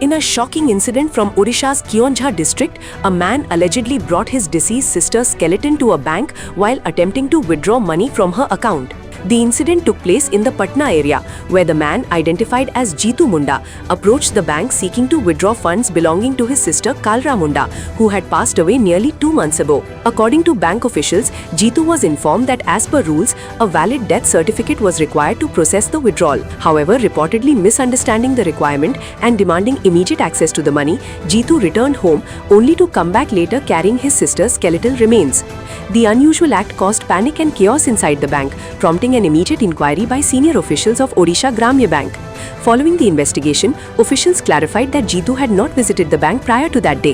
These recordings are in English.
In a shocking incident from Odisha's Kionjha district, a man allegedly brought his deceased sister's skeleton to a bank while attempting to withdraw money from her account. The incident took place in the Patna area, where the man, identified as Jeetu Munda, approached the bank seeking to withdraw funds belonging to his sister Kalra Munda, who had passed away nearly 2 months ago. According to bank officials, Jeetu was informed that as per rules, a valid death certificate was required to process the withdrawal. However, reportedly misunderstanding the requirement and demanding immediate access to the money, Jeetu returned home only to come back later carrying his sister's skeletal remains. The unusual act caused panic and chaos inside the bank, prompting an immediate inquiry by senior officials of Odisha Gramya Bank. Following the investigation, officials clarified that Jeetu had not visited the bank prior to that day.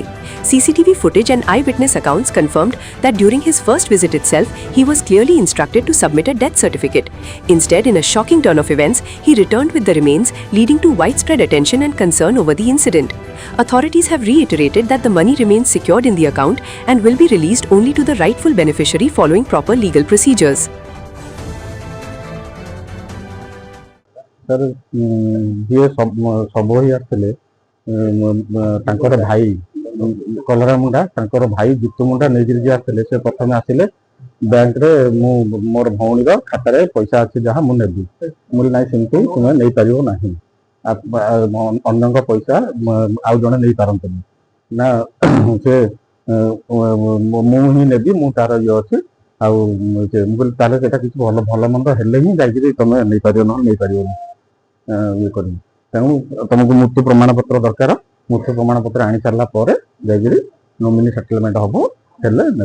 CCTV footage and eyewitness accounts confirmed that during his first visit itself, he was clearly instructed to submit a death certificate. Instead, in a shocking turn of events, he returned with the remains, leading to widespread attention and concern over the incident. Authorities have reiterated that the money remains secured in the account and will be released only to the rightful beneficiary following proper legal procedures. Sir ये सब ही आसले भाई कलरा मुंडा भाई जीतू मुंडा नहीं आसले से प्रथम आसिले बैंक रे मोर भौणी खाता पैसा अच्छे जहाँ मुझे मुझे ना सेमती तुम्हें नहीं पार ना अन्य पैसा आउ जड़े नहीं पारत ना से मुझे नेबी मु तार ये अच्छे आगे किसी भल भल मंद हेले ही जाकि तुम नहीं पार ना नहीं पार ये कर तेणु तुमको मृत्यु प्रमाण पत्र दरकार मृत्यु प्रमाण पत्र आनी सारा पर नोमिनी सेटलमेंट हम हेल्ले ने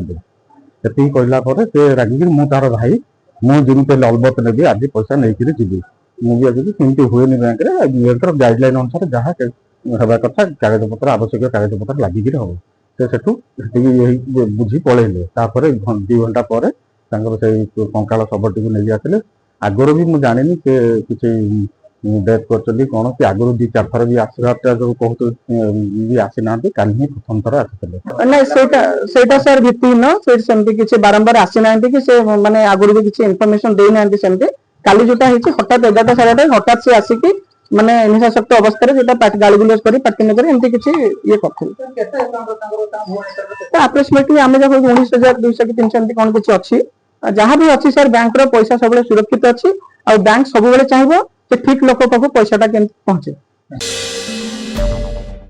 कहला से रागिक मु तार भाई मुझे अलबत नेबी आज पैसा नहीं जी मुझे आज सेमती हुए बैंक में गाइडलाइन अनुसार जहाँ हवा कथा कागज पत्र आवश्यक कागज पत्र लगिक हम से बुझी पलैले 2 घंटा पर कंकाल शबटी नहीं आसले आगर भी मुझे जानी से किसी डेथ कर कौन कि आगु 2-4 थर भी आसवाटा जो कहते भी आसी ना कल ही प्रथम थर आसते ना सेटा सर भित्तिहीन सेमती किसी बारंबार आसी ना कि से माने आगु भी किसी इनफॉरमेशन दे ना सेमती काली जोटा है हठात 11टा साढ़े हठात से आसिकी माने निशाशक्त अवस्था जोटा गाड़ी गुलज कर पार्टी नगर एमती किसी ये करते अप्रोक्सीमेटली आम जब 19,200 कि 300 कौन किसी अच्छी जहाँ भी अच्छी सर बैंक पैसा सब सुरक्षित अच्छी और बैंक सब चाहिए ठीक लोक पाख पैसा केमती पहुंचे।